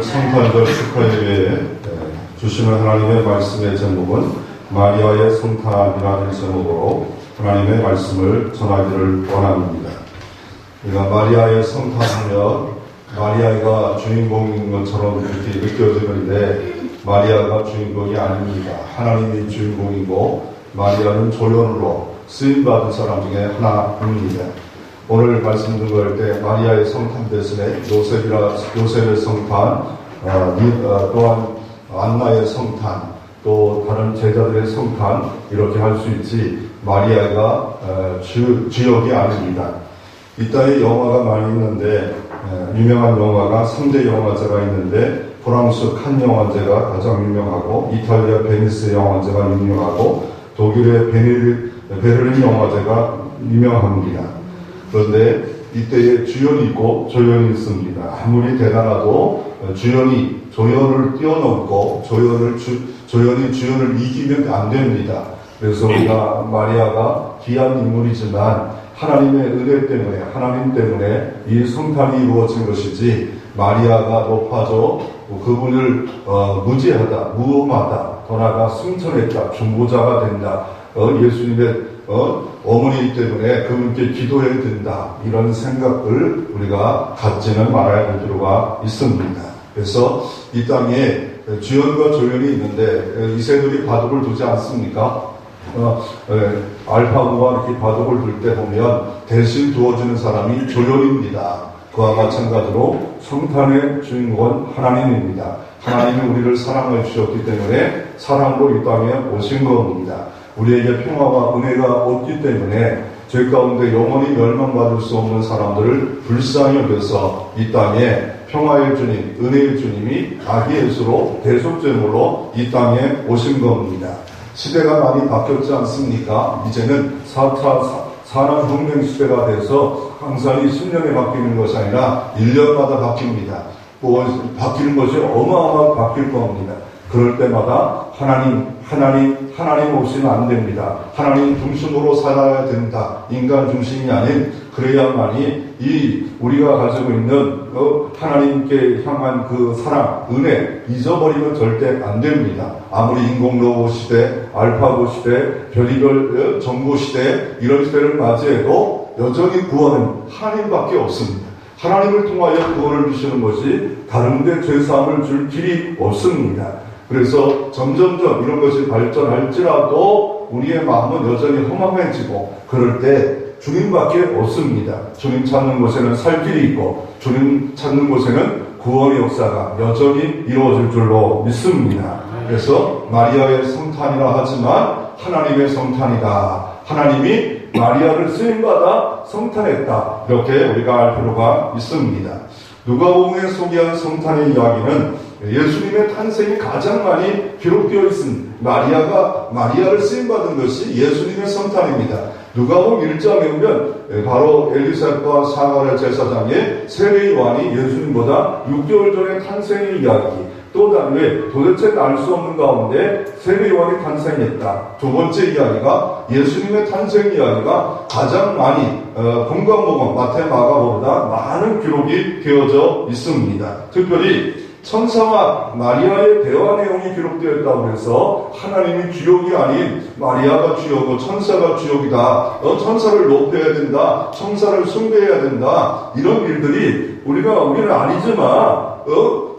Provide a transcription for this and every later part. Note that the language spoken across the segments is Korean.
성탄절 축하예배에 주시는 하나님의 말씀의 제목은 마리아의 성탄이라는 제목으로 하나님의 말씀을 전하기를 원합니다. 우리가 마리아의 성탄하면 마리아가 주인공인 것처럼 이렇게 느껴지는데 마리아가 주인공이 아닙니다. 하나님이 주인공이고 마리아는 조연으로 쓰임받은 사람 중에 하나입니다. 오늘 말씀 듣는 때 마리아의 성탄 대신에 요셉의 성탄, 또한 안나의 성탄, 또 다른 제자들의 성탄 이렇게 할 수 있지 마리아가 주역이 아닙니다. 이 땅에 영화가 많이 있는데 유명한 영화가 3대 영화제가 있는데 프랑스 칸 영화제가 가장 유명하고 이탈리아 베니스 영화제가 유명하고 독일의 베를린 영화제가 유명합니다. 그런데 이때에 주연이 있고 조연이 있습니다. 아무리 대단하도 조연을 뛰어넘고 조연이 주연을 이기면 안 됩니다. 그래서 우리가 마리아가 귀한 인물이지만 하나님의 은혜 때문에 하나님 때문에 이 성탄이 이루어진 것이지 마리아가 높아져 그분을 무지하다, 무엄하다, 더 나아가 승천했다, 중보자가 된다, 예수님의 어머니 때문에 그분께 기도해야 된다 이런 생각을 우리가 갖지는 말아야 될 필요가 있습니다. 그래서 이 땅에 주연과 조연이 있는데 이세돌이 바둑을 두지 않습니까? 알파고가 이렇게 바둑을 둘 때 보면 대신 두어주는 사람이 조연입니다. 그와 마찬가지로 성탄의 주인공은 하나님입니다. 하나님이 우리를 사랑해 주셨기 때문에 사랑으로 이 땅에 오신 겁니다. 우리에게 평화와 은혜가 없기 때문에 죄 가운데 영원히 멸망받을 수 없는 사람들을 불쌍히 여겨서 이 땅에 평화의 주님, 은혜의 주님이 아기 예수로 대속제물로 이 땅에 오신 겁니다. 시대가 많이 바뀌었지 않습니까? 이제는 4차 산업혁명 시대가 돼서 항상 10년에 바뀌는 것이 아니라 1년마다 바뀝니다. 바뀌는 것이 어마어마하게 바뀔 겁니다. 그럴 때마다 하나님 없이는 안 됩니다. 하나님 중심으로 살아야 된다. 인간 중심이 아닌 그래야만이 우리가 가지고 있는 하나님께 향한 그 사랑, 은혜 잊어버리면 절대 안 됩니다. 아무리 인공로봇 시대, 알파고 시대, 별의별 정보 시대 이런 시대를 맞이해도 여전히 구원은 하나님밖에 없습니다. 하나님을 통하여 구원을 주시는 것이 다른 데 죄사함을 줄 길이 없습니다. 그래서 점점점 이런 것이 발전할지라도 우리의 마음은 여전히 허망해지고 그럴 때 주님밖에 없습니다. 주님 찾는 곳에는 살 길이 있고 주님 찾는 곳에는 구원의 역사가 여전히 이루어질 줄로 믿습니다. 그래서 마리아의 성탄이라 하지만 하나님의 성탄이다. 하나님이 마리아를 쓰임받아 성탄했다. 이렇게 우리가 알 필요가 있습니다. 누가복음에 소개한 성탄의 이야기는 예수님의 탄생이 가장 많이 기록되어 있습니다. 마리아를 쓰임받은 것이 예수님의 성탄입니다. 누가복음 1장에 보면 바로 엘리사벳과 사가랴 제사장의 세례 요한이 예수님보다 6개월 전에 탄생의 이야기, 또 다음에 도대체 알 수 없는 가운데 세례 요한이 탄생했다. 두 번째 이야기가 예수님의 탄생 이야기가 가장 많이 공관복음 마태 마가보다 많은 기록이 되어져 있습니다. 특별히 천사와 마리아의 대화 내용이 기록되어 있다고 해서 하나님이 주역이 아닌 마리아가 주역이고 천사가 주역이다. 천사를 높여야 된다. 천사를 숭배해야 된다. 이런 일들이 우리는 아니지만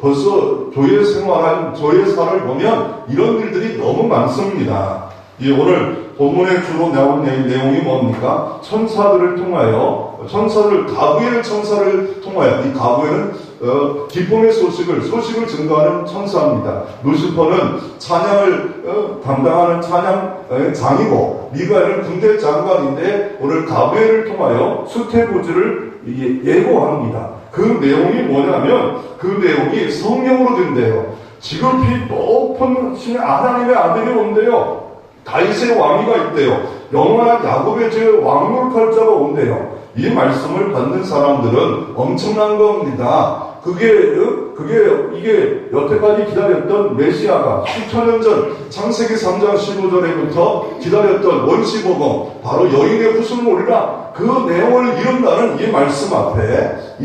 벌써 교회 생활을 보면 이런 일들이 너무 많습니다. 오늘 본문에 주로 나온 내용이 뭡니까? 천사들을 통하여 가브리엘 천사를 통하여 이 가브리엘은 기쁨의 소식을 증거하는 천사입니다. 루시퍼는 찬양을 담당하는 찬양장이고 미가엘은 군대 장관인데 오늘 가브리엘을 통하여 수태고지를 예고합니다. 그 내용이 뭐냐면 그 내용이 성령으로 된대요. 지극히 높은 신의 하나님의 아들이 온대요. 다윗의 왕위가 있대요. 영원한 야곱의 왕노릇 할 자가 온대요. 이 말씀을 받는 사람들은 엄청난 겁니다. 이게 여태까지 사람이 기다렸던 메시아가 수천 년 전 창세기 3장 15절에부터 기다렸던 원시복음, 바로 여인의 후손을 오리라, 그 내용을 이룬다는 이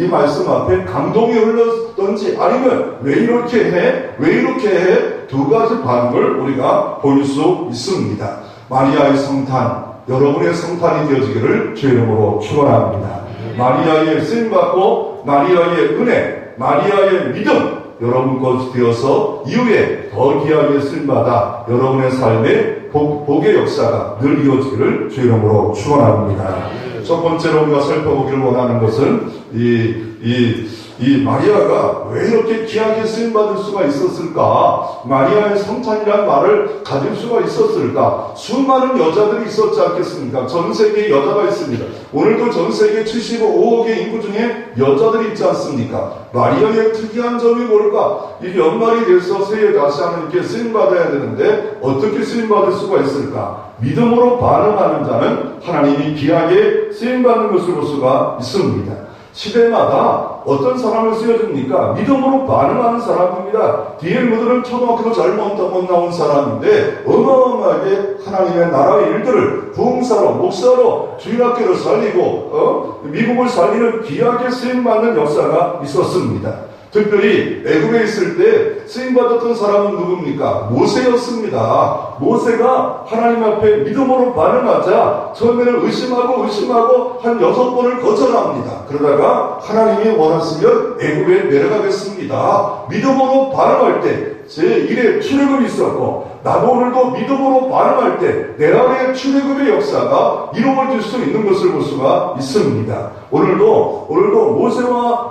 말씀 앞에 감동이 흘렀던지 아니면 왜 이렇게 해? 두 가지 반응을 우리가 볼 수 있습니다. 마리아의 성탄, 여러분의 성탄이 되어지기를 주의 이름으로 축원합니다. 마리아의 쓰임받고 마리아의 은혜, 마리아의 믿음, 여러분 것이 되어서 이후에 더 귀하게 쓰임받아 여러분의 삶에 복의 역사가 늘 이어지기를 주의 이름으로 축원합니다. 첫 번째로 우리가 살펴보기를 원하는 것은 이 마리아가 왜 이렇게 귀하게 쓰임받을 수가 있었을까? 마리아의 성탄이라는 말을 가질 수가 있었을까? 수많은 여자들이 있었지 않겠습니까? 전 세계에 여자가 있습니다. 오늘도 전 세계 75억의 인구 중에 여자들이 있지 않습니까? 마리아의 특이한 점이 뭘까? 이 연말이 돼서 새해 다시 한번 이렇게 쓰임받아야 되는데 어떻게 쓰임받을 수가 있을까? 믿음으로 반응하는 자는 하나님이 귀하게 쓰임받는 것을 볼 수가 있습니다. 시대마다 어떤 사람을 쓰여줍니까? 믿음으로 반응하는 사람입니다. 디엘무드는 초등학교도 잘 못 나온 사람인데 어마어마하게 하나님의 나라의 일들을 부흥사로, 목사로, 주일학교를 살리고 미국을 살리는 귀하게 쓰임받는 역사가 있었습니다. 특별히 애굽에 있을 때 쓰임받았던 사람은 누굽니까? 모세였습니다. 모세가 하나님 앞에 믿음으로 반응하자 처음에는 의심하고 한 6번을 거절합니다. 그러다가 하나님이 원하시면 애굽에 내려가겠습니다. 믿음으로 반응할 때 제1의 출애굽이 있었고, 나도 오늘도 믿음으로 반응할 때 내 안에 출애굽의 역사가 이루어질 수 있는 것을 볼 수가 있습니다. 오늘도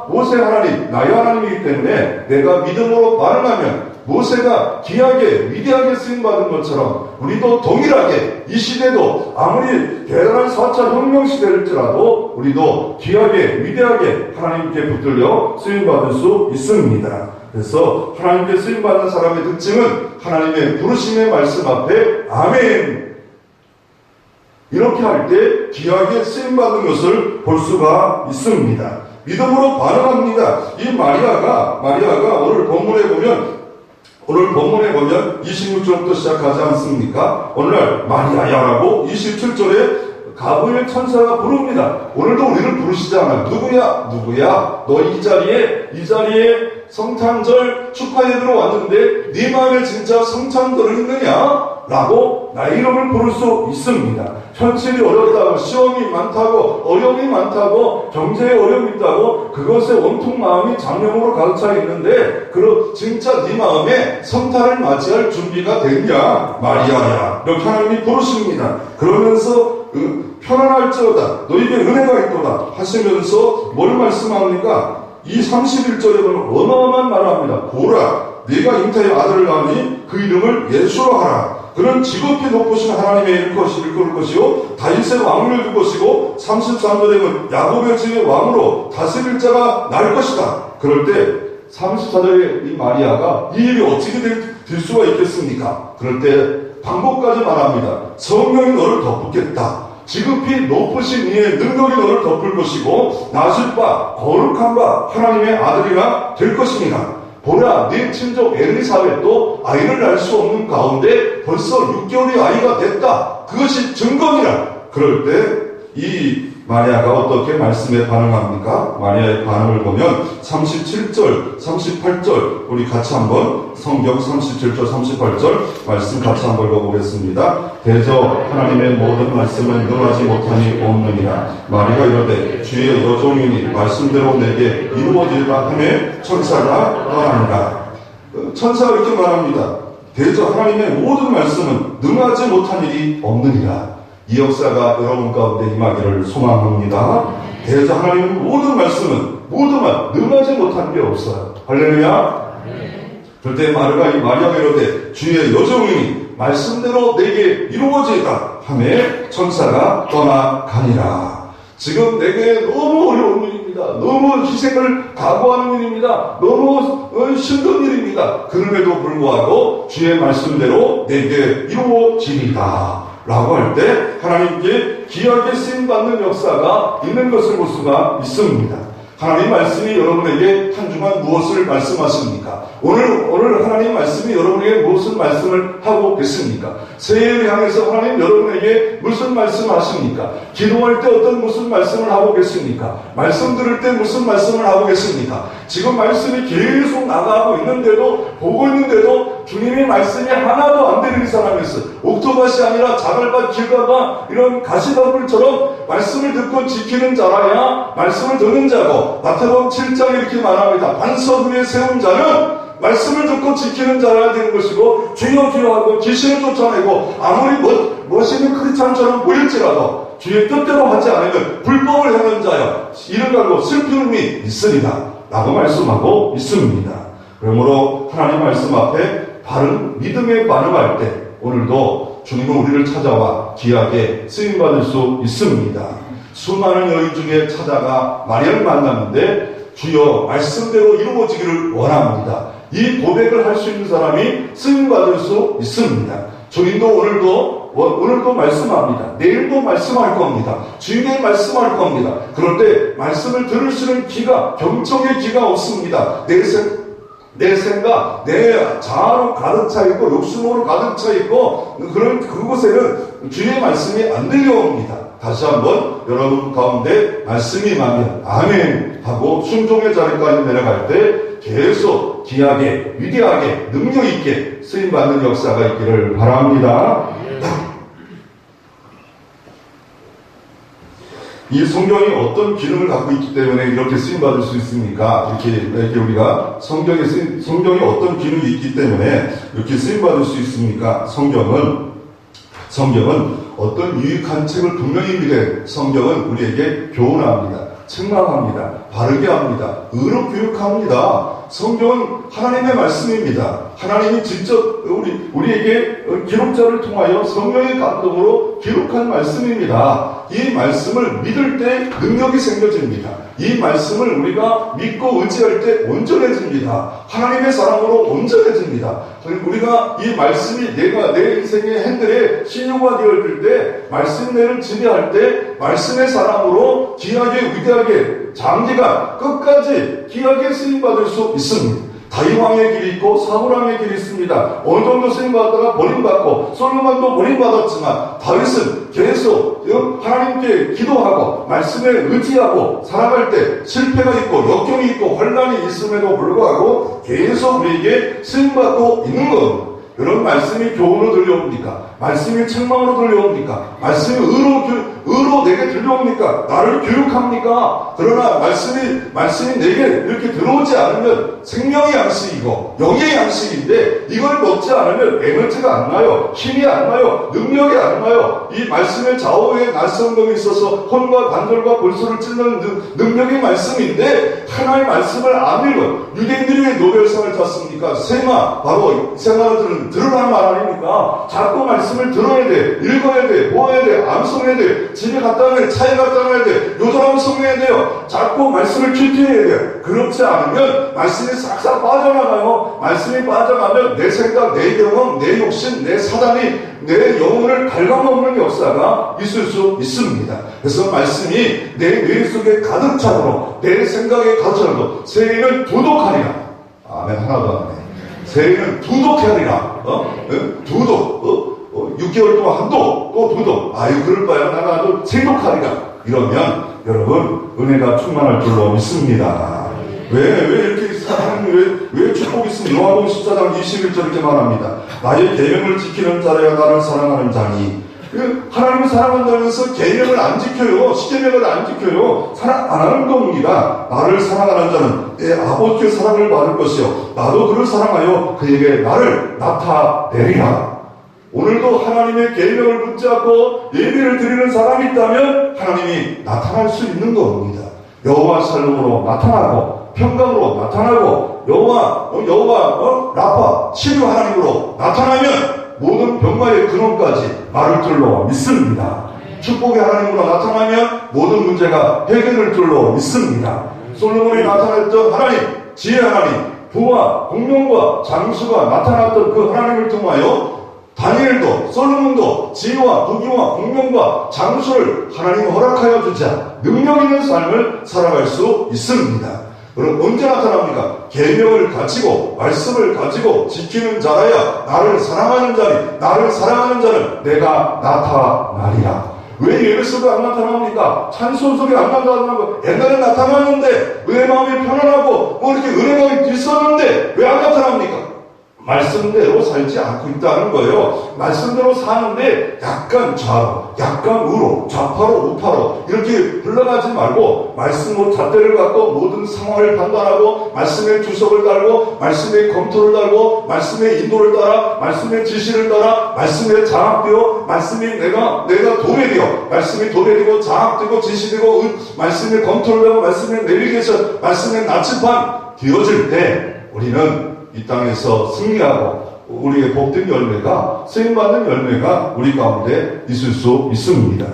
모세 하나님, 나의 하나님이기 때문에 내가 믿음으로 반응하면 모세가 귀하게 위대하게 쓰임받은 것처럼 우리도 동일하게 이 시대도 아무리 대단한 4차 혁명 시대일지라도 우리도 귀하게 위대하게 하나님께 붙들려 쓰임받을 수 있습니다. 그래서 하나님께 쓰임받는 사람의 특징은 하나님의 부르심의 말씀 앞에 아멘 이렇게 할 때 귀하게 쓰임받는 것을 볼 수가 있습니다. 믿음으로 반응합니다. 이 마리아가 오늘 본문에 보면 26절부터 시작하지 않습니까? 오늘날 마리아야라고 27절에 가브리엘 천사가 부릅니다. 오늘도 우리를 부르시지 않아요. 누구야? 너 이 자리에 성탄절 축하예배로 왔는데 네 마음에 진짜 성탄절은 있느냐? 라고 나의 이름을 부를 수 있습니다. 현실이 어렵다고, 시험이 많다고, 어려움이 많다고, 경제에 어려움이 있다고 그것에 온통 마음이 장염으로 가득 차 있는데 진짜 네 마음에 성탄을 맞이할 준비가 됐냐? 마리아야. 이렇게 하나님이 부르십니다. 그러면서 편안할지어다 너에게 은혜가 있도다 하시면서 뭘 말씀합니까? 이 31절에 보면 어마어마한 말을 합니다. 보라, 네가 잉태의 아들을 낳으니 그 이름을 예수로 하라. 그는 지극히 높으신 하나님의 일컬을 것이요 다윗의 왕을 줄 것이고 33절에 보면 야곱의 집의 왕으로 다스릴 자가 날 것이다. 그럴 때 34절에 이 마리아가 이 일이 어떻게 될 수가 있겠습니까? 그럴 때 방법까지 말합니다. 성령이 너를 덮겠다. 지극히 높으신 이의 능력이 너를 덮을 것이고 나실 바 거룩한 바 하나님의 아들이가 될 것입니다. 보라, 네 친족 엘리사벳도 아이를 낳을 수 없는 가운데 벌써 6개월의 아이가 됐다. 그것이 증거니라. 그럴 때 이 마리아가 어떻게 말씀에 반응합니까? 마리아의 반응을 보면 37절, 38절 우리 같이 한번 성경 37절, 38절 말씀 같이 한번 읽어보겠습니다. 대저 하나님의 모든 말씀은 능하지 못하니 없느니라. 마리아가 이르되 주의 여종이니 말씀대로 내게 이루어지리라 하매 천사가 떠나니라. 천사가 이렇게 말합니다. 대저 하나님의 모든 말씀은 능하지 못한 일이 없느니라. 이 역사가 여러분 가운데 임하기를 소망합니다. 대저 하나님의 모든 말씀은 능하지 못한 게 없어요. 할렐루야. 그때 마리아가 이르되 주의 여종이니 말씀대로 내게 이루어지리라 하매 천사가 떠나가니라. 지금 내게 너무 어려운 일입니다. 너무 희생을 각오하는 일입니다. 너무 힘든 일입니다. 그럼에도 불구하고 주의 말씀대로 내게 이루어지리다 라고 할 때 하나님께 귀하게 쓰임받는 역사가 있는 것을 볼 수가 있습니다. 하나님 말씀이 여러분에게 한 주간 무엇을 말씀하십니까? 오늘 하나님 말씀이 여러분에게 무슨 말씀을 하고 계십니까? 새해를 향해서 하나님 여러분에게 무슨 말씀을 하십니까? 기도할 때 무슨 말씀을 하고 계십니까? 말씀 들을 때 무슨 말씀을 하고 계십니까? 지금 말씀이 계속 나가고 있는데도, 보고 있는데도 주님의 말씀이 하나도 안 들리는 사람이 있어요. 옥토밭이 아니라 자갈밭, 길가밭, 이런 가시덤불처럼 말씀을 듣고 지키는 자라야 말씀을 듣는 자고, 마태복음 7장에 이렇게 말합니다. 반석 위에 세운 자는 말씀을 듣고 지키는 자라야 되는 것이고, 주여 주여 하고 귀신을 쫓아내고 아무리 멋있는 크리스찬처럼 보일지라도 주의 뜻대로 하지 않으면 불법을 행하는 자여 이를 가지고 슬픔이 있으리라 라고 말씀하고 있습니다. 그러므로 하나님 말씀 앞에 바른 믿음에 반응할 때 오늘도 주님은 우리를 찾아와 귀하게 쓰임받을 수 있습니다. 수많은 여인 중에 찾아가 마리아를 만났는데 주여 말씀대로 이루어지기를 원합니다. 이 고백을 할 수 있는 사람이 쓰임받을 수 있습니다. 주님도 오늘도 말씀합니다. 내일도 말씀할 겁니다. 주님이 말씀할 겁니다. 그런데 말씀을 들을 수 있는 귀가, 경청의 귀가 없습니다. 내 생각, 내 자아로 가득 차 있고 욕심으로 가득 차 있고 그곳에는 주의 말씀이 안 들려옵니다. 다시 한번 여러분 가운데 말씀이 임하면 아멘 하고 순종의 자리까지 내려갈 때 계속 귀하게, 위대하게, 능력 있게 쓰임받는 역사가 있기를 바랍니다. 이 성경이 어떤 기능을 갖고 있기 때문에 이렇게 쓰임받을 수 있습니까? 이렇게 우리가 성경이 어떤 기능이 있기 때문에 이렇게 쓰임받을 수 있습니까? 성경은 어떤 유익한 책을 분명히 믿어 성경은 우리에게 교훈합니다. 책망합니다. 바르게 합니다. 의로 교육합니다. 성경은 하나님의 말씀입니다. 하나님이 직접 우리에게 기록자를 통하여 성령의 감동으로 기록한 말씀입니다. 이 말씀을 믿을 때 능력이 생겨집니다. 이 말씀을 우리가 믿고 의지할 때 온전해집니다. 하나님의 사랑으로 온전해집니다. 우리가 이 말씀이 내 인생의 핸들에 신유가 되어질 때, 말씀내를 지배할 때 말씀의 사랑으로 귀하게 위대하게 장기간 끝까지 귀하게 쓰임받을 수 있습니다. 다윗왕의 길이 있고 사울왕의 길이 있습니다. 어느 정도 쓰임받다가 버림받고 솔로몬도 버림받았지만 다윗은 계속 하나님께 기도하고 말씀에 의지하고 살아갈 때 실패가 있고 역경이 있고 혼란이 있음에도 불구하고 계속 우리에게 쓰임받고 있는 것. 여러분 말씀이 교훈으로 들려옵니까? 말씀이 책망으로 들려옵니까? 말씀이 의로 내게 들려옵니까? 나를 교육합니까? 그러나 말씀이 내게 이렇게 들어오지 않으면 생명의 양식이고 영의 양식인데 이걸 먹지 않으면 에너지가 안 나요. 힘이 안 나요. 능력이 안 나요. 이 말씀의 좌우에 날성검이 있어서 혼과 관절과 골수를 찢는 능력의 말씀인데 하나의 말씀을 안 읽어. 유대인들이 왜 노벨상을 탔습니까? 바로 세마들은 들으라는 말 아닙니까? 자꾸 말씀을 들어야 돼. 읽어야 돼. 보아야 돼. 암송해야 돼. 집에 갔다 오면 차에 갔다 와야 돼. 요절하면 성해야 돼요. 자꾸 말씀을 큐티해야 돼요. 그렇지 않으면 말씀이 싹싹 빠져나가요. 말씀이 빠져나가면 내 생각, 내 경험, 내 욕심, 내 사단이 내 영혼을 갉아먹는 역사가 있을 수 있습니다. 그래서 말씀이 내 뇌 속에 가득 차도록 내 생각에 가득 차도록 새해는 두독하리라. 아멘. 하나도 안 해. 새해는 두독하리라. 두독. 6개월 동안 한독, 또 두독. 아유, 그럴 바야 나가 아주 세독하리라. 이러면 여러분 은혜가 충만할 줄로 믿습니다. 왜 이렇게 하나님 왜 축복이 있으면 요한복음 14장 21절 이렇게 말합니다. 나의 계명을 지키는 자라야 나를 사랑하는 자니. 하나님을 사랑한다면서 계명을 안 지켜요. 십계명을 안 지켜요. 사랑 안 하는 겁니다. 나를 사랑하는 자는 내 아버지의 사랑을 받을 것이요 나도 그를 사랑하여 그에게 나를 나타내리라. 오늘도 하나님의 계명을 붙잡고 예배를 드리는 사람이 있다면 하나님이 나타날 수 있는 겁니다. 여호와 샬롬으로 나타나고 평강으로 나타나고 여호와 라파 치료 하나님으로 나타나면 모든 병마의 근원까지 말을 줄로 믿습니다. 축복의 하나님으로 나타나면 모든 문제가 해결될 줄로 믿습니다. 솔로몬이 나타났던 하나님, 지혜 하나님, 부와 공명과 장수가 나타났던 그 하나님을 통하여 다니엘도 솔로몬도 지혜와 부귀와 공명과 장수를 하나님 허락하여 주자. 능력 있는 삶을 살아갈 수 있습니다. 그럼 언제 나타납니까? 계명을 가지고 말씀을 가지고 지키는 자라야 나를 사랑하는 자는 내가 나타나리라. 왜 예배소가 안 나타납니까? 찬송소리 안 나타나고 옛날에 나타났는데 왜 마음이 편안하고 이렇게 은혜가 있었는데 왜 안 나타납니까? 말씀대로 살지 않고 있다는 거예요. 말씀대로 사는데 약간 좌로, 약간 우로, 좌파로, 우파로 이렇게 흘러가지 말고 말씀으로 잣대를 갖고 모든 상황을 판단하고 말씀의 주석을 달고 말씀의 검토를 달고 말씀의 인도를 따라 말씀의 지시를 따라 말씀의 장악되어 말씀이 내가 도래되어 말씀이 도래되고 장악되고 지시되고 말씀의 검토를 하고 말씀의 내비게이션 말씀의 나침반 되어질 때 우리는 이 땅에서 승리하고 우리의 복된 열매가 쓰임받는 열매가 우리 가운데 있을 수 있습니다.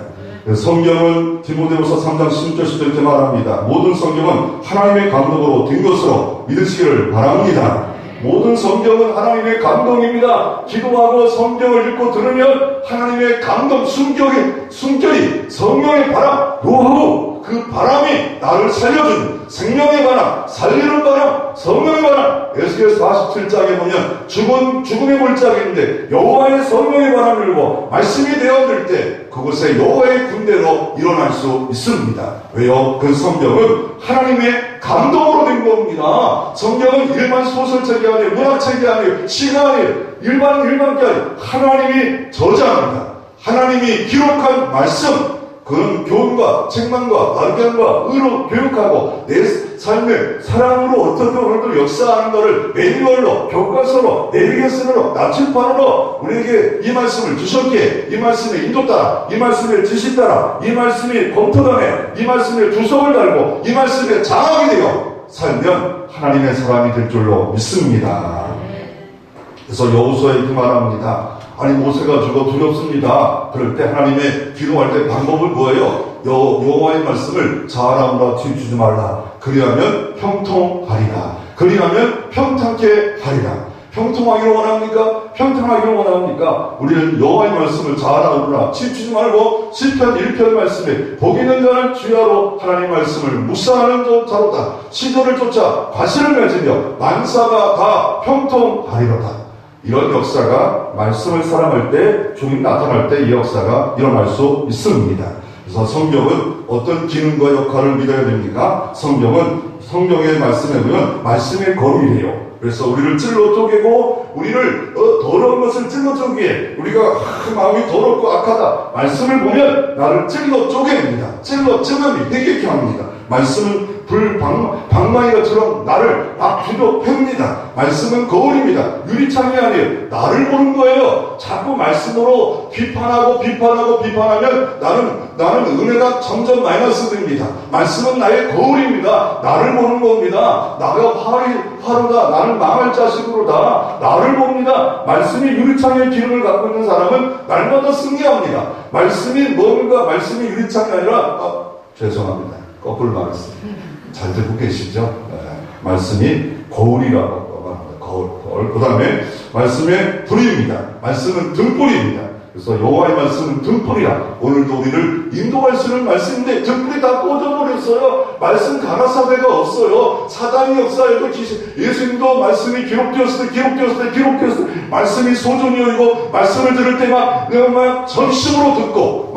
성경은 디모데후서 3장 16절 17절 이렇게 말합니다. 모든 성경은 하나님의 감동으로 된 것으로 믿으시기를 바랍니다. 모든 성경은 하나님의 감동입니다. 기도하고 성경을 읽고 들으면 하나님의 감동, 숨결이 성령의 바람, 로하고 그 바람이 나를 살려준 생명의 바람, 살리는 바람, 성령의 바람. 에스겔 47장에 보면 죽음의 골짜기인데 여호와의 성령의 바람을 일고 말씀이 되어들 때 그곳에 여호와의 군대로 일어날 수 있습니다. 왜요? 그 성경은 하나님의 감동으로 된 겁니다. 성경은 일반 소설책이 아니에요. 문학책이 아니에요. 시가 아니에요. 일반 게 아니에요. 하나님이 저자입니다. 하나님이 기록한 말씀, 그런 교훈과 책망과 발견과 의로 교육하고 내 삶의 사랑으로 어떻게 오늘도 역사하는 것을 매뉴얼로, 교과서로, 내비게이션으로, 나침반으로 우리에게 이 말씀을 주셨기에 이 말씀의 인도 따라, 이 말씀의 지시 따라, 이 말씀이 검토당해, 이 말씀에 주석을 달고 이 말씀에 장악이 되어 살면 하나님의 사람이 될 줄로 믿습니다. 그래서 여호수아에 이렇게 말합니다. 아니 모세가 죽어 두렵습니다. 그럴 때 하나님의 기도할 때 방법은 뭐예요? 여호와의 말씀을 자아라무라 뒤주지 말라. 그리하면 형통하리라. 그리하면 평탄케 하리라. 평통하기를 원합니까? 평탄하기를 원합니까? 우리는 여호와의 말씀을 자아라무라 치우치지 말고 시편 1편 말씀에 복 있는 자는 주야로 하나님 말씀을 묵상하는 자로다. 시절을 쫓아 과실을 맺으며 만사가 다 평통하리로다. 이런 역사가 말씀을 사랑할 때, 주님 나타날 때 이 역사가 일어날 수 있습니다. 그래서 성경은 어떤 기능과 역할을 믿어야 됩니까? 성경의 말씀에 보면 말씀의 거울이에요. 그래서 우리를 찔러 쪼개고 우리를 더러운 것을 찔러 쪼개 우리가 마음이 더럽고 악하다. 말씀을 보면 나를 찔러 쪼개냅니다. 찔러 회개케 합니다. 말씀은 방망이가처럼 나를 막 뒤덮습니다. 말씀은 거울입니다. 유리창이 아니에요. 나를 보는 거예요. 자꾸 말씀으로 비판하면 나는 은혜가 점점 마이너스 됩니다. 말씀은 나의 거울입니다. 나를 보는 겁니다. 나가 화루다. 나는 망할 자식으로다. 나를 봅니다. 말씀이 유리창의 기능을 갖고 있는 사람은 날마다 승리합니다. 말씀이 유리창이 아니라 죄송합니다. 거꾸로 말했습니다. 잘 듣고 계시죠? 네. 말씀이 거울이라고 말합니다. 거울. 그 다음에 말씀의 불입니다. 말씀은 등불입니다. 그래서 여호와의 말씀은 등불이라. 오늘도 우리를 인도할 수 있는 말씀인데 등불이 다 꺼져버렸어요. 말씀 가라사대가 없어요. 사단의 역사에도 예수님도 말씀이 기록되었을 때 말씀이 소중히 여기고 말씀을 들을 때 막 전심으로 듣고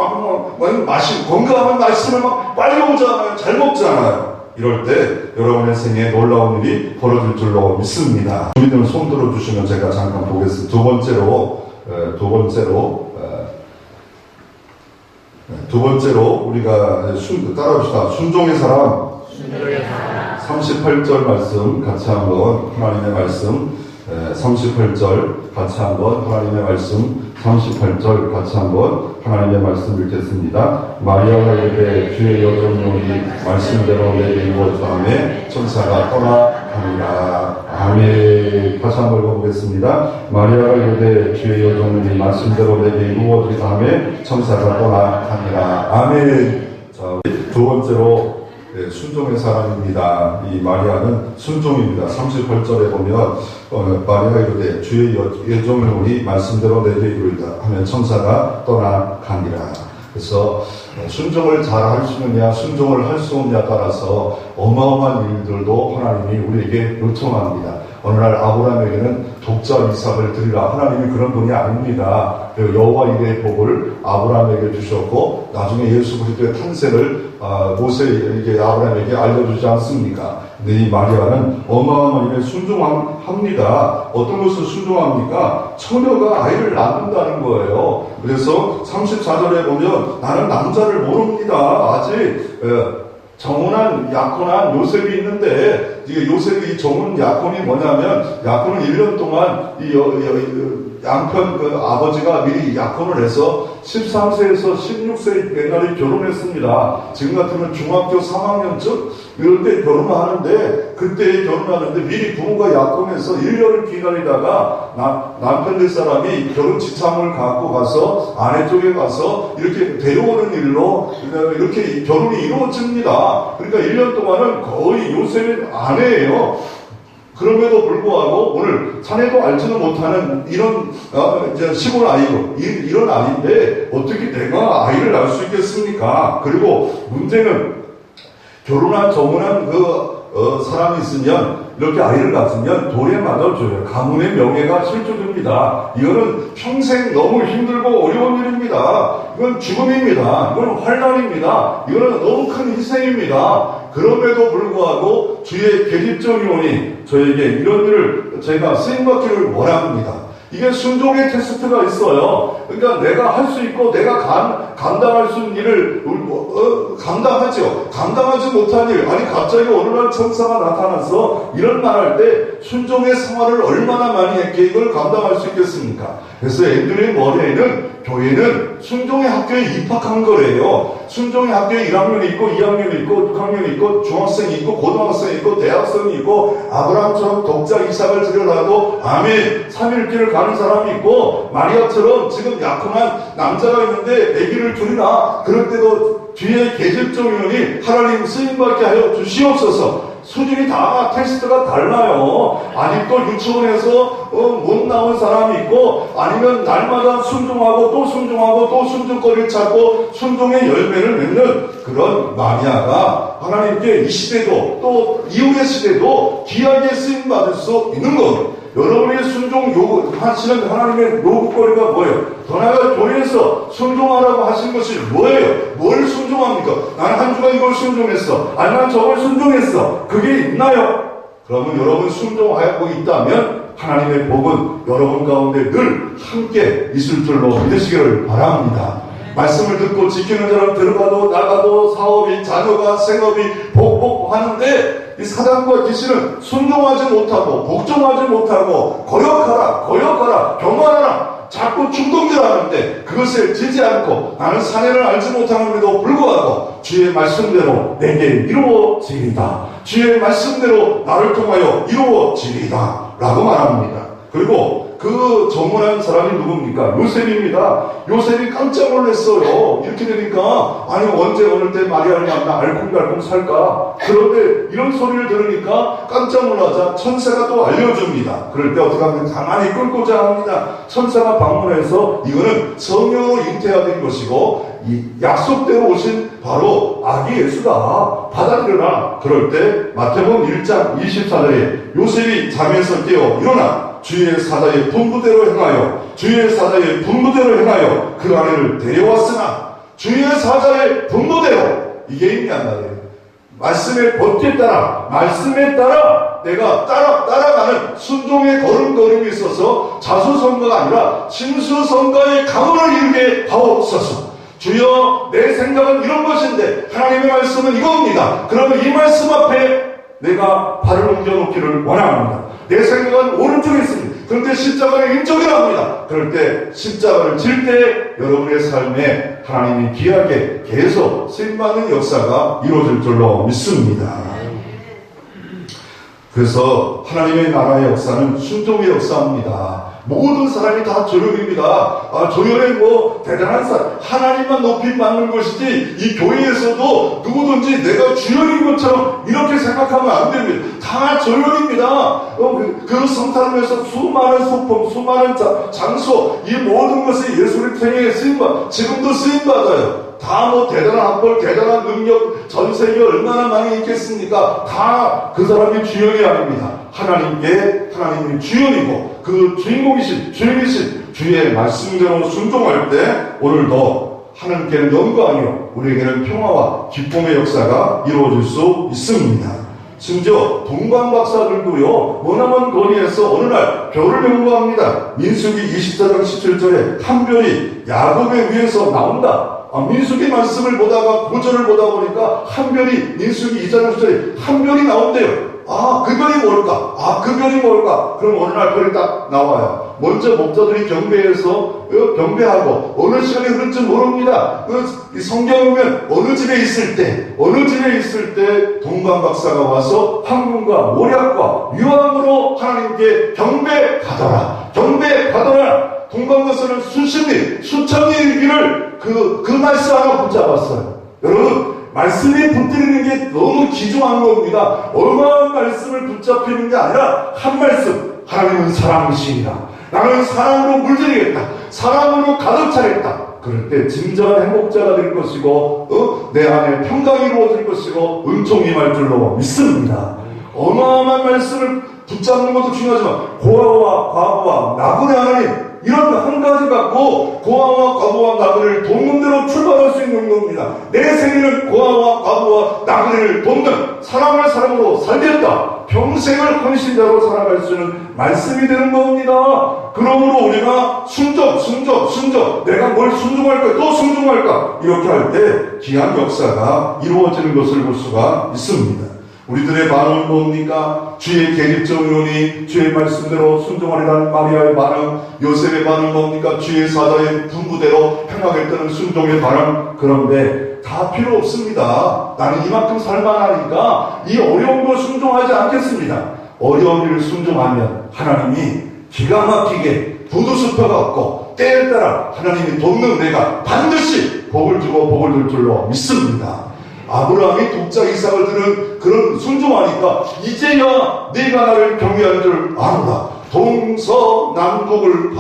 건강한 말씀을 막 빨려오잖아요. 잘 먹잖아요. 이럴 때 여러분의 생에 놀라운 일이 벌어질 줄로 믿습니다. 주민들 손 들어주시면 제가 잠깐 보겠습니다. 두 번째로 우리가 따라합시다. 순종의 사람 38절 말씀 같이 한번 하나님의 말씀 38절 같이 한번 하나님의 말씀 38절 같이 한번 하나님의 말씀 읽겠습니다. 마리아가 이르되 주의 여종용이 말씀대로 내리고 다음에 천사가 떠나가니라. 아멘. 다시 한번 읽어보겠습니다. 마리아가 이르되 주의 여종용이 말씀대로 내리고 다음에 천사가 떠나가니라. 아멘. 자, 두 번째로 순종의 사람입니다. 이 마리아는 순종입니다. 38절에 보면 마리아가 이르되 주의 여종을 우리 말씀대로 내게 이르리다 하면 천사가 떠나가니라. 그래서 순종을 잘 할 수 있느냐, 순종을 할 수 없느냐에 따라서 어마어마한 일들도 하나님이 우리에게 요청합니다. 어느 날 아브라함에게는 독자 이삭을 드리라. 하나님이 그런 분이 아닙니다. 여호와 이레의 복을 아브라함에게 주셨고 나중에 예수 그리스도의 탄생을 모세에게 아브라함에게 알려주지 않습니까? 근데 이 마리아는 어마어마한 일에 순종합니다. 어떤 것을 순종합니까? 처녀가 아이를 낳는다는 거예요. 그래서 34절에 보면 나는 남자를 모릅니다. 아직 정혼한 약혼한 요셉이 있는데, 이게 요셉이 정혼 약혼이 뭐냐면, 약혼은 1년 동안 양편 아버지가 미리 약혼을 해서 13세에서 16세 옛날에 결혼했습니다. 지금 같으면 중학교 3학년쯤 이럴 때 결혼하는데, 그때 결혼하는데 미리 부모가 약혼해서 1년을 기다리다가 남편 될 사람이 결혼 지참을 갖고 가서 아내 쪽에 가서 이렇게 데려오는 일로 이렇게 결혼이 이루어집니다. 그러니까 1년 동안은 거의 요셉의 아내예요. 그럼에도 불구하고 오늘 자네도 알지는 못하는 이런 시골 아이고 이런 아이인데 어떻게 내가 아이를 낳을 수 있겠습니까? 그리고 문제는 결혼한 정혼한 사람이 있으면 이렇게 아이를 낳으면 돌에 맞아줘요. 가문의 명예가 실추됩니다. 이거는 평생 너무 힘들고 어려운 일입니다. 이건 죽음입니다. 이건 환난입니다. 이거는 너무 큰 희생입니다. 그럼에도 불구하고 주의 계집종이오니 저에게 이런 일을 제가 쓰임받기를 원합니다. 이게 순종의 테스트가 있어요. 그러니까 내가 할 수 있고 내가 감당할 수 있는 일을 감당하죠. 감당하지 못한 일, 아니 갑자기 어느 날 천사가 나타나서 이런 말할 때 순종의 생활을 얼마나 많이 했기에 이걸 감당할 수 있겠습니까? 그래서 앤드류의 머리에는 교회는 순종의 학교에 입학한 거래요. 순종의 학교에 1학년이 있고 2학년이 있고 6학년이 있고 중학생이 있고 고등학생이 있고 대학생이 있고 아브라함처럼 독자 이삭을 드려라도 아멘 3일길을 가는 사람이 있고 마리아처럼 지금 약혼한 남자가 있는데 아기를 둘이나 그럴 때도 뒤에 계집종이오니 하나님 쓰임받게 하여 주시옵소서. 수준이 다 테스트가 달라요. 아직도 유치원에서 못 나온 사람이 있고 아니면 날마다 순종하고 또 순종하고 또 순종거리를 찾고 순종의 열매를 맺는 그런 마리아가 하나님께 이 시대도 또 이후의 시대도 귀하게 쓰임받을 수 있는 것. 여러분의 순종 요구하시는 하나님의 요구거리가 뭐예요? 더 나아가 교회에서 순종하라고 하신 것이 뭐예요? 뭘 순종합니까? 나는 한 주간 이걸 순종했어. 아니 난 저걸 순종했어. 그게 있나요? 그러면 여러분 순종하고 있다면 하나님의 복은 여러분 가운데 늘 함께 있을 줄로 믿으시기를 바랍니다. 말씀을 듣고 지키는 사람 들어가도 나가도 사업이 자녀가 생업이 복복하는데 이 사단과 귀신은 순종하지 못하고 복종하지 못하고 거역하라 교만하라 자꾸 충동질하는데 그것을 지지 않고 나는 사내를 알지 못하는데도 불구하고 주의 말씀대로 내게 이루어지리다. 주의 말씀대로 나를 통하여 이루어지리다 라고 말합니다. 그리고 그 정혼한 사람이 누굽니까? 요셉입니다. 요셉이 깜짝 놀랐어요. 이렇게 되니까 아니 언제 어느 때 마리아를 만나 알콩달콩 살까? 그런데 이런 소리를 들으니까 깜짝 놀라자 천사가 또 알려줍니다. 그럴 때 어떻게 하면 가만히 끌고자 합니다. 천사가 방문해서 이거는 성령으로 잉태해야 된 것이고 이 약속대로 오신 바로 아기 예수다. 받아들여라. 그럴 때 마태복음 1장 24절에 요셉이 잠에서 깨어 일어나 주의 사자의 분부대로 행하여 그 아내를 데려왔으나 주의 사자의 분부대로 이게 의미한 말이에요. 말씀의 법칙에 따라 말씀에 따라 내가 따라가는 순종의 걸음걸음이 있어서 자수성가가 아니라 심수성가의 가문을 이루게 하옵소서. 주여 내 생각은 이런 것인데 하나님의 말씀은 이겁니다. 그러면 이 말씀 앞에 내가 발을 옮겨놓기를 원합니다. 내 생각은 오른쪽에 있습니다. 그런데 십자가는 왼쪽이라 합니다. 그럴 때 십자가를 질 때 여러분의 삶에 하나님이 귀하게 계속 쓰임받는 역사가 이루어질 줄로 믿습니다. 그래서 하나님의 나라의 역사는 순종의 역사입니다. 모든 사람이 다 조력입니다. 조력에 뭐 대단한 사람 하나님만 높이 받는 것이지 이 교회에서도 누구든지 내가 주역인 것처럼 이렇게 생각하면 안 됩니다. 다 조력입니다. 그 성탄하면서 수많은 소품, 수많은 장소 이 모든 것이 예수를 통해 쓰임받 지금도 쓰임받아요. 다 뭐 대단한 학벌, 대단한 능력, 전 세계에 얼마나 많이 있겠습니까? 다 그 사람이 주역이 아닙니다. 하나님이 주역이고 그 주인공이신 주님이신 주의 말씀대로 순종할 때 오늘도 하나님께는 영광이요 우리에게는 평화와 기쁨의 역사가 이루어질 수 있습니다. 심지어 동방 박사들도요 머나먼 거리에서 어느 날 별을 연구합니다. 민수기 24장 17절에 한 별이 야곱의 위에서 나온다. 민수기 말씀을 보다가 구절을 보다 보니까 한 별이 민수기 2장 17절에 한 별이 나온대요. 그 별이 뭘까? 그 별이 뭘까? 그럼 어느 날 별이 딱 나와요. 먼저 목자들이 경배하고 어느 시간이 흐를지 모릅니다. 성경에 보면 어느 집에 있을 때 동방 박사가 와서 황금과 모략과 유황으로 하나님께 경배하더라. 동방 박사는 수천리 일기를 그 말씀 하나 붙잡았어요. 여러분, 말씀이 붙들리는 게 너무 귀중한 겁니다. 어마어마한 말씀을 붙잡히는 게 아니라 한 말씀. 하나님은 사랑이시니라. 나는 사랑으로 물들이겠다. 사랑으로 가득 차겠다. 그럴 때 진정한 행복자가 될 것이고 내 안에 평강이 이루어질 것이고 은총이 임할 줄로 믿습니다. 어마어마한 말씀을 붙잡는 것도 중요하지만 고아와 과부와 나그네 하나님 이런 한 가지 갖고 고아와 과부와 나그네를 돕는 대로 출발할 수 있는 겁니다. 내 생애는 고아와 과부와 나그네를 돕는 사랑으로 살겠다. 평생을 헌신자로 살아갈 수 있는 말씀이 되는 겁니다. 그러므로 우리가 순종 내가 뭘 순종할까 또 순종할까 이렇게 할 때 귀한 역사가 이루어지는 것을 볼 수가 있습니다. 우리들의 반응은 뭡니까? 주의 계집적 의논이 주의 말씀대로 순종하리라는 마리아의 반응, 요셉의 반응은 뭡니까? 주의 사자의 분부대로 행하게 뜨는 순종의 반응. 그런데 다 필요 없습니다. 나는 이만큼 살만하니까 이 어려운 걸 순종하지 않겠습니다. 어려운 일을 순종하면 하나님이 기가 막히게 부두sup혀갖고 때에 따라 하나님이 돕는 내가 반드시 복을 주고 복을 줄 줄로 믿습니다. 아브라함이 독자 이삭을 들은 그런 순종하니까 이제야 네가 나를 경외할 줄 아노라. 동서남북을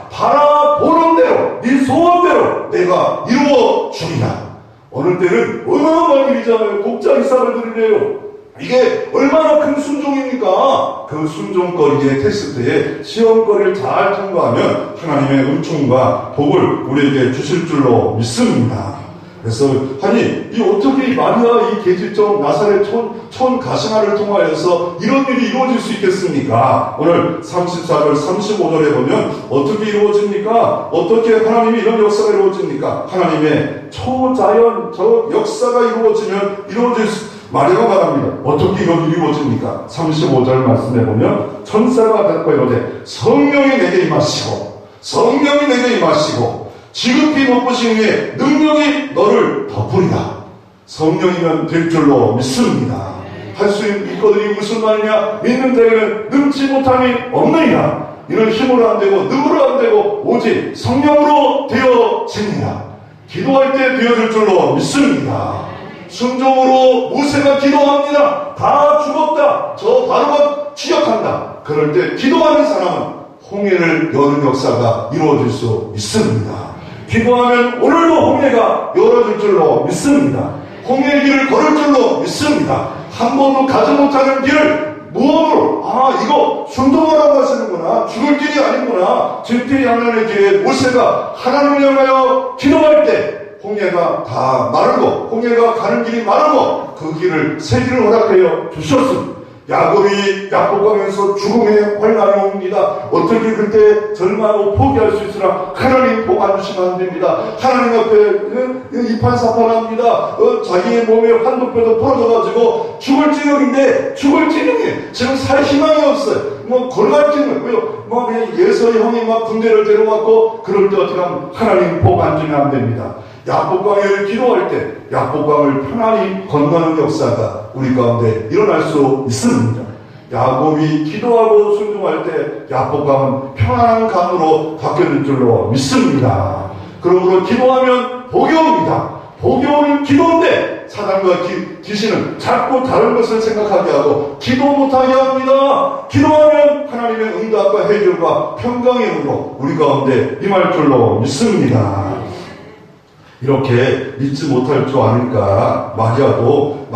바라보는 대로 네 소원대로 내가 이루어 주리라. 어느 때는 어마어마한 일이잖아요. 독자 이삭을 드리래요. 이게 얼마나 큰 순종입니까? 그 순종거리의 테스트에 시험거리를 잘 통과하면 하나님의 은총과 복을 우리에게 주실 줄로 믿습니다. 그래서 이 어떻게 마리아 이 계집종 나사렛 촌 가시나를 통하여서 이런 일이 이루어질 수 있겠습니까? 오늘 34절 35절에 보면 어떻게 이루어집니까? 어떻게 하나님이 이런 역사가 이루어집니까? 하나님의 초자연 저 역사가 이루어질 수 마리아가 말합니다. 어떻게 이런 일이 이루어집니까? 35절 말씀해 보면 천사가 대답하여 이르되 성령이 내게 임하시고 지극히 높으신 이의 능력이 너를 덮으리라. 성령이면 될 줄로 믿습니다. 할 수 있거든요. 무슨 말이냐? 믿는 자에게는 능치 못함이 없느니라. 이는 힘으로 안 되고 능으로 안 되고 오직 성령으로 되어지니라. 기도할 때 되어질 줄로 믿습니다. 순종으로 모세가 기도합니다. 다 죽었다. 저 바로가 추격한다. 그럴 때 기도하는 사람은 홍해를 여는 역사가 이루어질 수 있습니다. 기도하면 오늘도 홍해가 열어질 줄로 믿습니다. 홍해의 길을 걸을 줄로 믿습니다. 한 번도 가지 못하는 길을 무언으로 이거 순종하라고 하시는구나. 죽을 길이 아니구나. 진퇴양난의 길에 모세가 하나님을 향하여 기도할 때 홍해가 다 마르고 홍해가 가는 길이 마르고 그 길을 새 길을 허락하여 주셨습니다. 야곱이 야곱강에서 죽음의 환란이 옵니다. 어떻게 그때 절망하고 포기할 수 있으나 하나님 복 안 주시면 안 됩니다. 하나님 앞에 이판사판합니다. 자기의 몸에 환도뼈도 부러져가지고 죽을 지경인데 지금 살 희망이 없어요. 걸갈 지경 그냥 예서의 형이 군대를 데려왔고 그럴 때 어떻게 하면 하나님 복 안 주면 안 됩니다. 야복강을 기도할 때 야복강을 편안히 건너는 역사가 우리 가운데 일어날 수 있습니다. 야곱이 기도하고 순종할 때 야복강은 편안한 강으로 바뀌어질 줄로 믿습니다. 그러므로 기도하면 복이 옵니다. 복이 오는 기도인데 사단과 귀신은 자꾸 다른 것을 생각하게 하고 기도 못하게 합니다. 기도하면 하나님의 응답과 해결과 평강의 은혜로 우리 가운데 임할 줄로 믿습니다. 이렇게 믿지 못할 줄 아니까 마리아도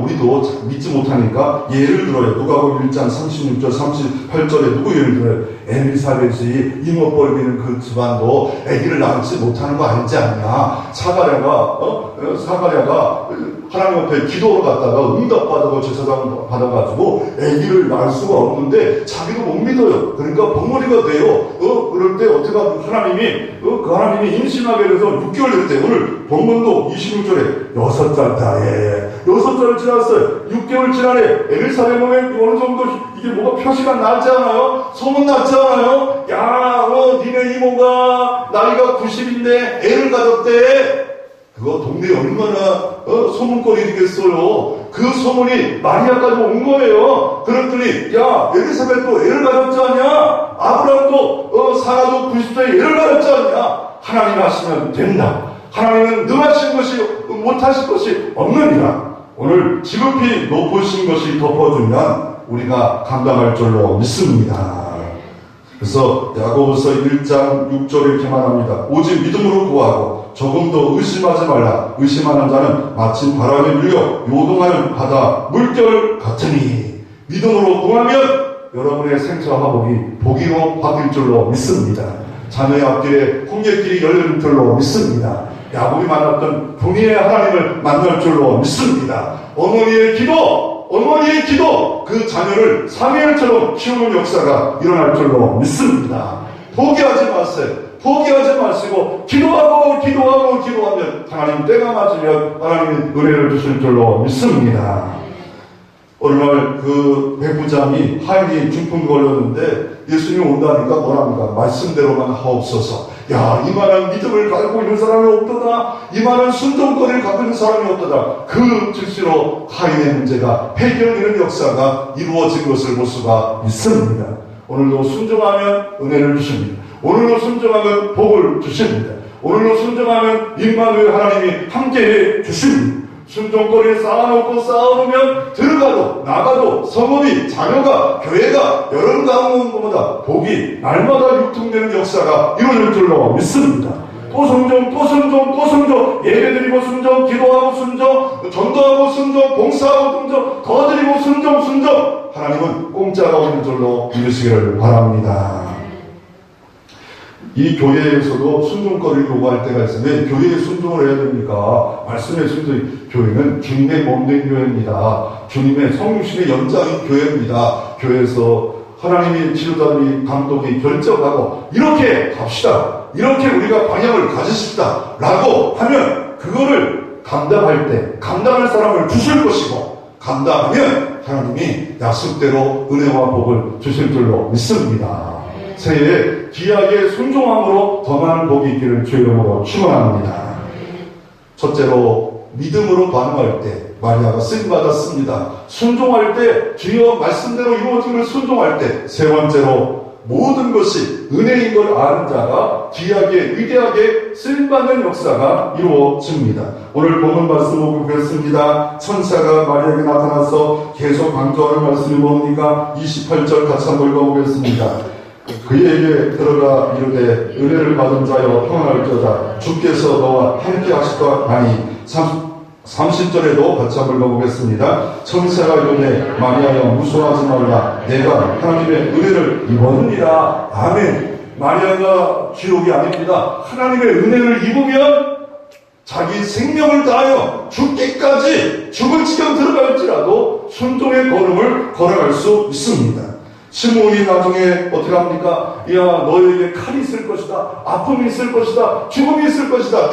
우리도 믿지 못하니까 예를 들어요. 누가복음 1장 36절 38절에 누구 예를 들어요? 엘리사벳이 이모 벌리는 그 집안도 아기를 낳지 못하는 거 아니지 않냐? 사가랴가 하나님 앞에 기도로 갔다가 응답받아서 제사장 받아가지고 아기를 낳을 수가 없는데 자기도 못 믿어요. 그러니까 벙어리가 돼요. 그럴 때 어떻게 하나님이 임신하게 돼서 6개월 됐대요. 오늘 본문도 26절에 6살 지났어요. 6개월 지나네. 엘리사벳 몸에 어느 정도 이게 뭐가 표시가 나지 않아요? 소문 났지 않아요? 야, 니네 이모가 나이가 90인데 애를 가졌대. 그거 동네에 얼마나 소문거리 되겠어요. 그 소문이 마리아까지 온 거예요. 그랬더니 야, 엘리사벳도 애를 가졌지 않냐? 아브라함도 사라도 90세에 애를 가졌지 않냐? 하나님 하시면 된다. 하나님은 능하신 것이 못하실 것이 없느니라. 오늘 지극히 높으신 것이 덮어주면 우리가 감당할 줄로 믿습니다. 그래서 야고보서 1장 6절에 이렇게 말합니다. 오직 믿음으로 구하고 조금도 의심하지 말라. 의심하는 자는 마치 바람에 밀려 요동하는 바다 물결 같으니. 믿음으로 구하면 여러분의 생사와 복이로 바뀔 줄로 믿습니다. 자녀의 앞길에 홍해길이 열릴 줄로 믿습니다. 야곱이 만났던 분이의 하나님을 만날 줄로 믿습니다. 어머니의 기도, 그 자녀를 사무엘처럼 키우는 역사가 일어날 줄로 믿습니다. 포기하지 마시고 기도하면 하나님 때가 맞으면 하나님이 은혜를 주실 줄로 믿습니다. 어느 날 그 백부장이 하인이 중풍 걸렸는데 예수님이 온다니까 뭐랍니까? 말씀대로만 하옵소서. 야, 이만한 믿음을 갖고 있는 사람이 없도다. 이만한 순종거리를 갖고 있는 사람이 없도다. 그 즉시로 하인의 문제가 해결되는 역사가 이루어진 것을 볼 수가 있습니다. 오늘도 순종하면 은혜를 주십니다. 오늘도 순종하면 복을 주십니다. 오늘도 순종하면 임마누엘 하나님이 함께해 주십니다. 순종거리에 쌓아놓으면 들어가도 나가도 성읍이 자녀가 교회가 여러 가운데보다 복이 날마다 유통되는 역사가 이루어질 줄로 믿습니다. 또 순종 예배드리고 순종 기도하고 순종 전도하고 순종 봉사하고 순종 더 드리고 순종 하나님은 공짜가 없는 줄로 믿으시기를 바랍니다. 이 교회에서도 순종거리를 요구할 때가 있으면 교회에 순종을 해야 됩니까? 말씀의 순종, 교회는 주님의 몸된 교회입니다. 주님의 성육신의 연장인 교회입니다. 교회에서 하나님이 지도자들이 감독이 결정하고 이렇게 합시다. 이렇게 우리가 방향을 가지십시다. 라고 하면 그거를 감당할 사람을 주실 것이고 감당하면 하나님이 약속대로 은혜와 복을 주실 줄로 믿습니다. 새해에 귀하게 순종함으로 더 많은 복이 있기를 주의 이름으로 축원합니다. 첫째로 믿음으로 반응할 때 마리아가 쓰임받았습니다. 순종할 때 주여 말씀대로 이루어짐을 순종할 때 세 번째로 모든 것이 은혜인 걸 아는 자가 귀하게 위대하게 쓰임받는 역사가 이루어집니다. 오늘 본문 말씀을 보겠습니다. 천사가 마리아에게 나타나서 계속 강조하는 말씀이 뭡니까? 28절 같이 한번 읽어보겠습니다. 그에게 들어가 이르되 은혜를 받은 자여 평안할지어다 주께서 너와 함께 하실까 하니 30절에도 같이 한번 읽어보겠습니다. 천사가 이르되 마리아여 무서워하지 말라 내가 하나님의 은혜를 입었느니라. 아멘. 마리아가 기록이 아닙니다. 하나님의 은혜를 입으면 자기 생명을 다하여 죽기까지 죽을 지경 들어갈지라도 순종의 걸음을 걸어갈 수 있습니다. 시므온이 나중에 어떻게 합니까? 야, 너에게 칼이 있을 것이다. 아픔이 있을 것이다. 죽음이 있을 것이다.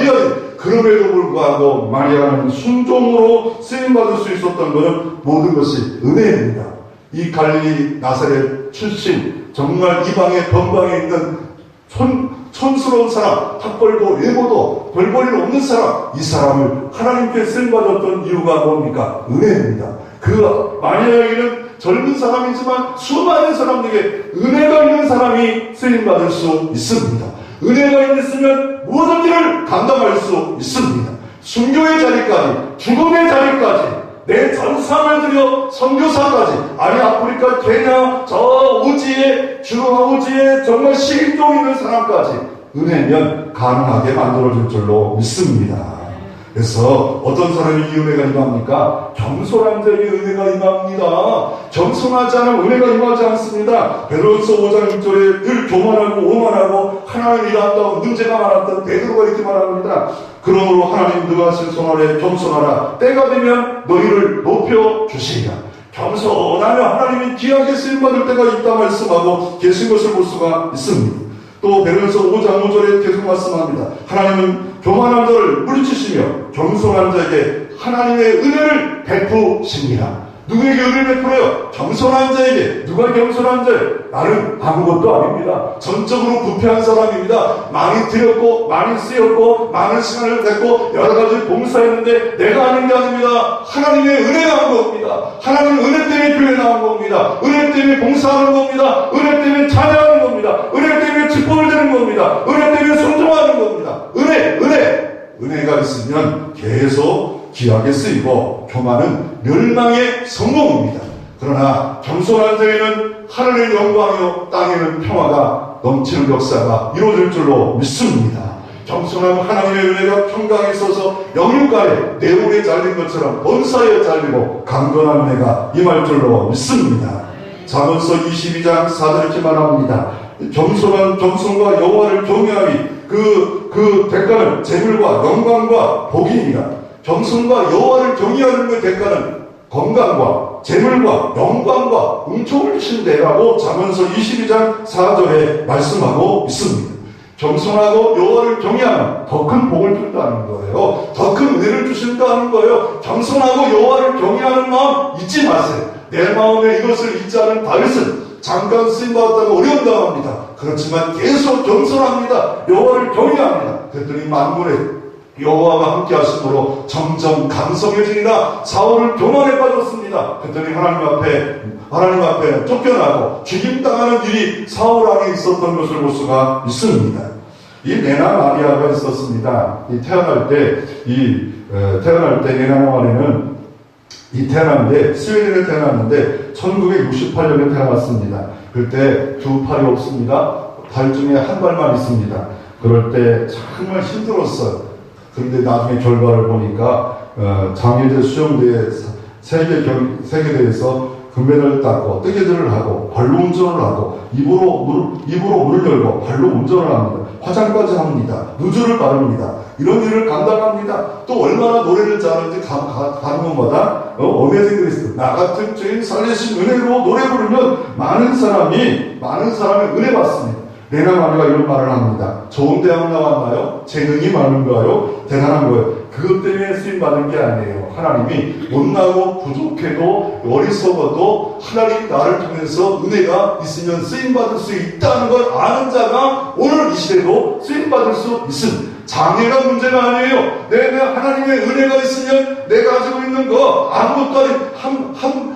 그럼에도 불구하고 마리아는 순종으로 쓰임받을 수 있었던 것은 모든 것이 은혜입니다. 이 갈릴리 나사렛 출신 정말 이방의 변방에 있는 촌스러운 사람, 탁벌고 예고도 별볼일 없는 사람, 이 사람을 하나님께 쓰임받았던 이유가 뭡니까? 은혜입니다. 그 마리아에게는 젊은 사람이지만 수많은 사람들에게 은혜가 있는 사람이 쓰임받을 수 있습니다. 은혜가 있으면 모든 일을 감당할 수 있습니다. 순교의 자리까지, 죽음의 자리까지, 내 전 삶을 들여 선교사까지, 아니 아프리카, 케냐, 저 오지에, 중앙 오지에 정말 시인동 있는 사람까지 은혜면 가능하게 만들어줄 줄로 믿습니다. 그래서 어떤 사람이 이 은혜가 임합니까? 겸손한 자에게 은혜가 임합니다. 겸손하지 않으면 은혜가 임하지 않습니다. 베드로서 5장 6절에 늘 교만하고 오만하고 하나님 일한다고 문제가 많았던 베드로가 이렇게 말합니다. 그러므로 하나님 너가 하신 손아래 겸손하라. 때가 되면 너희를 높여주시리라. 겸손하면 하나님이 귀하게 쓰임받을 때가 있다 말씀하고 계신 것을 볼 수가 있습니다. 또 베드로서 5장 5절에 계속 말씀합니다. 하나님은 교만한 자를 물리치시며 겸손한 자에게 하나님의 은혜를 베푸십니다. 누구에게 은혜를 베풀어요? 겸손한 자에게. 누가 겸손한 자예요? 나는 아무것도 아닙니다. 전적으로 부패한 사람입니다. 많이 드렸고 많이 쓰였고 많은 시간을 냈고 여러 가지 봉사했는데 내가 하는 게 아닙니다. 하나님의 은혜가 한 겁니다. 하나님의 은혜 때문에 교회 나온 겁니다. 은혜 때문에 봉사하는 겁니다. 은혜 때문에 찬양하는 겁니다. 은혜 때문에 축복을 드리는 겁니다. 은혜 때문에 순종하는 겁니다. 은혜가 있으면 계속 귀하게 쓰이고 교만은 멸망의 성공입니다. 그러나 겸손한 자에는 하늘의 영광이요 땅에는 평화가 넘치는 역사가 이루어질 줄로 믿습니다. 겸손하면 하나님의 은혜가 평강에 있어서 영육간에 네온에 잘린 것처럼 본사에 잘리고 강건한 은혜가 임할 줄로 믿습니다. 잠언서 22장 4절 이렇게 말합니다. 겸손과 여호와를 경외하니 그 대가는 재물과 영광과 복이니라. 겸손과 여호와를 경외하는 그 대가는 건강과 재물과 영광과 은총을 주신대라고 잠언서 22장 4절에 말씀하고 있습니다. 겸손하고 여호와를 경외하면 더 큰 복을 준다는 거예요. 더 큰 은혜를 주신다는 거예요. 겸손하고 여호와를 경외하는 마음 잊지 마세요. 내 마음에 이것을 잊지 않은 다윗은 잠깐 쓰임받았다고 어려움 당합니다. 그렇지만 계속 겸손합니다. 여호와를 경외합니다. 그랬더니 만군의 여호와가 함께 하심으로 점점 강성해지니라. 사울은 교만에 빠졌습니다. 그랬더니 하나님 앞에 쫓겨나고 죽임당하는 일이 사울 안에 있었던 것을 볼 수가 있습니다. 이 레나 마리아가 있었습니다. 태어날 때 레나 마리아는 태어났는데 스웨덴에 태어났는데 1968년에 태어났습니다. 그때 두 팔이 없습니다. 발 중에 한 발만 있습니다. 그럴 때 정말 힘들었어요. 그런데 나중에 결과를 보니까 장애대 수영대회 세계대회에서 금메달을 땄고 뜨개질을 하고 발로 운전을 하고 입으로 물을 열고 발로 운전을 합니다. 화장까지 합니다. 누즈를 바릅니다. 이런 일을 감당합니다. 또 얼마나 노래를 잘하는지 가는 곳마다 어메이징 그리스 나 같은 죄인 살리신 은혜로 노래 부르면 많은 사람의 은혜 받습니다. 레나 마리아가 이런 말을 합니다. 좋은 대학을 나왔나요? 재능이 많은가요? 대단한 거예요. 그것 때문에 쓰임받은 게 아니에요. 하나님이 못나고 부족해도 어리석어도 하나님 나를 통해서 은혜가 있으면 쓰임받을 수 있다는 걸 아는 자가 오늘 이 시대도 쓰임받을 수 있습니다. 장애가 문제가 아니에요. 내가 하나님의 은혜가 있으면 내가 가지고 있는 거 아무것도 아닌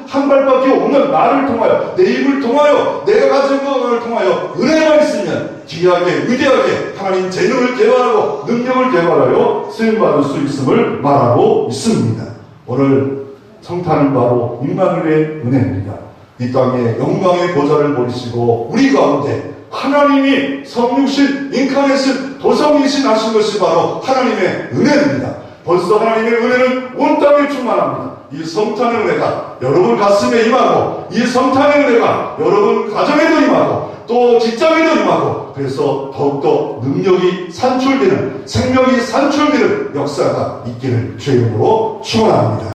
한 발밖에 없는 나를 통하여 내 입을 통하여 내가 가진 것을 통하여 은혜가 있으면 귀하게 위대하게 하나님 재능을 개발하고 능력을 개발하여 쓰임받을 수 있음을 말하고 있습니다. 오늘 성탄은 바로 임마누엘의 은혜입니다. 이 땅에 영광의 보좌를 버리시고 우리 가운데 하나님이 성육신, 인카네이션, 도성이신 하신 것이 바로 하나님의 은혜입니다. 벌써 하나님의 은혜는 온 땅에 충만합니다. 이 성탄의 은혜가 여러분 가슴에 임하고 이 성탄의 은혜가 여러분 가정에도 임하고 또 직장에도 임하고 그래서 더욱더 능력이 산출되는 생명이 산출되는 역사가 있기를 주의 이름으로 축원합니다.